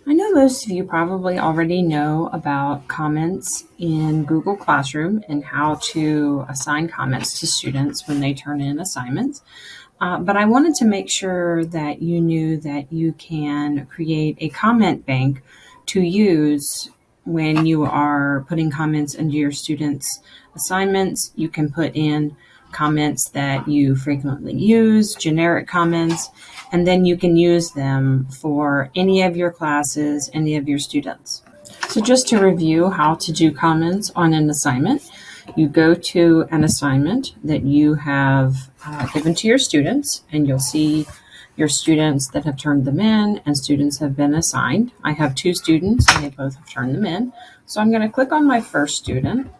I know most of you probably already know about comments in Google Classroom and how to assign comments to students when they turn in assignments. But I wanted to make sure that you knew that you can create a comment bank to use when you are putting comments into your students' assignments. You can put in comments that you frequently use, generic comments, and then you can use them for any of your classes, any of your students. So just to review how to do comments on an assignment, you go to an assignment that you have given to your students, and you'll see your students that have turned them in and students have been assigned. I have 2 students and they both have turned them in. So I'm going to click on my first student,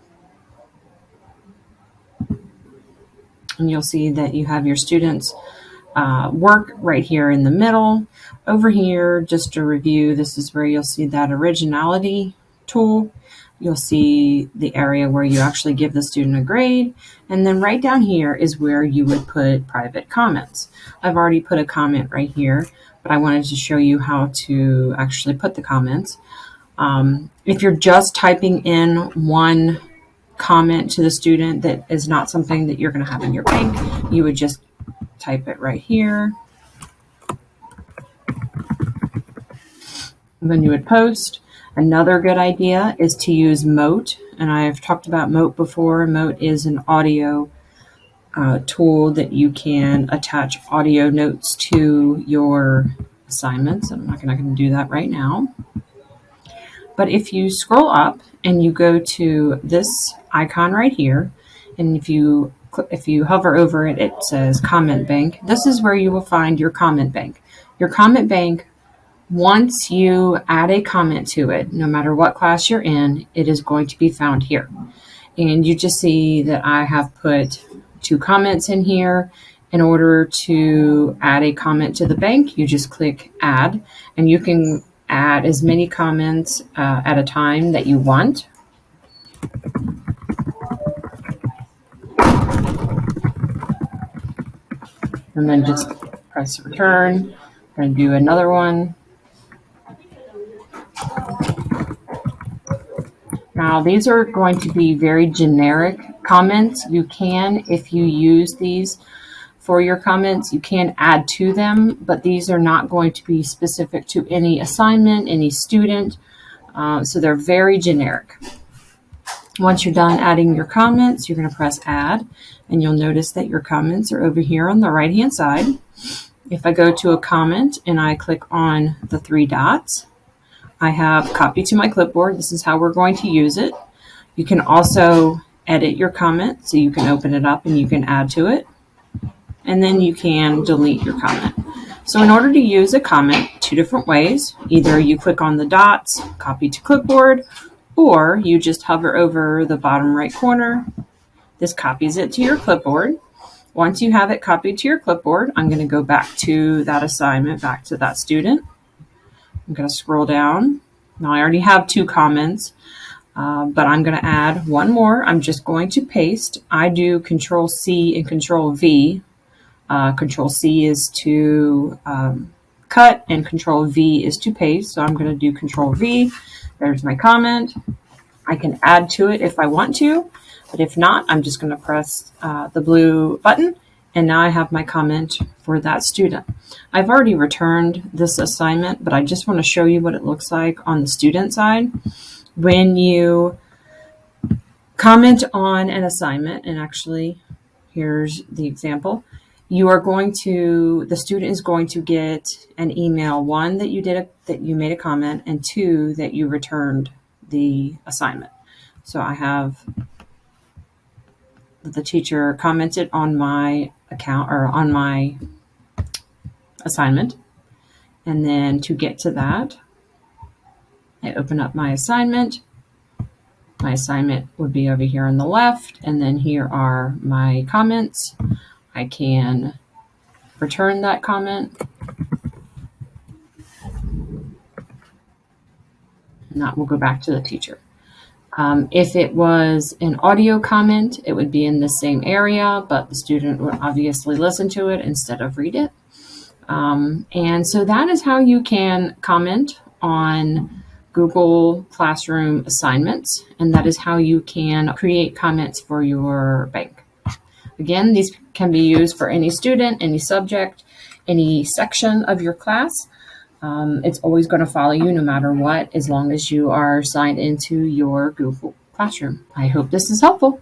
and you'll see that you have your students work right here in the middle. Over here, just to review, this is where you'll see that originality tool. You'll see the area where you actually give the student a grade. And then right down here is where you would put private comments. I've already put a comment right here, but I wanted to show you how to actually put the comments. If you're just typing in one comment to the student that is not something that you're going to have in your bank, you would just type it right here. And then you would post. Another good idea is to use Mote, and I've talked about Mote before. Mote is an audio tool that you can attach audio notes to your assignments. I'm not going to do that right now. But if you scroll up and you go to this icon right here, and if you hover over it, it says Comment Bank. This is where you will find your comment bank. Your comment bank, once you add a comment to it, no matter what class you're in, it is going to be found here. And you just see that I have put 2 comments in here. In order to add a comment to the bank, you just click Add, and you can add as many comments at a time that you want. And then just press return. I'm going to do another one. Now, these are going to be very generic comments. You can, if you use these for your comments, you can add to them, but these are not going to be specific to any assignment, any student. So they're very generic. Once you're done adding your comments, you're going to press Add, and you'll notice that your comments are over here on the right-hand side. If I go to a comment and I click on the 3 dots, I have Copy to my clipboard. This is how we're going to use it. You can also edit your comment, so you can open it up and you can add to it. And then you can delete your comment. So in order to use a comment 2 different ways, either you click on the dots, Copy to clipboard, or you just hover over the bottom right corner. This copies it to your clipboard. Once you have it copied to your clipboard, I'm going to go back to that assignment, back to that student. I'm going to scroll down. Now I already have 2 comments, but I'm going to add one more. I'm just going to paste. I do Control C and Control V. Control C is to cut and Control V is to paste. So I'm going to do Control V. There's my comment. I can add to it if I want to, but if not, I'm just going to press the blue button, and now I have my comment for that student. I've already returned this assignment, but I just want to show you what it looks like on the student side. When you comment on an assignment, and actually, here's the example. The student is going to get an email, 1, that you made a comment, and 2, that you returned the assignment. So I have the teacher commented on my account or on my assignment. And then to get to that, I open up my assignment. My assignment would be over here on the left, and then here are my comments. I can return that comment. And that will go back to the teacher. If it was an audio comment, it would be in the same area, but the student would obviously listen to it instead of read it. And so that is how you can comment on Google Classroom assignments, and that is how you can create comments for your bank. Again, these can be used for any student, any subject, any section of your class. It's always going to follow you no matter what, as long as you are signed into your Google Classroom. I hope this is helpful.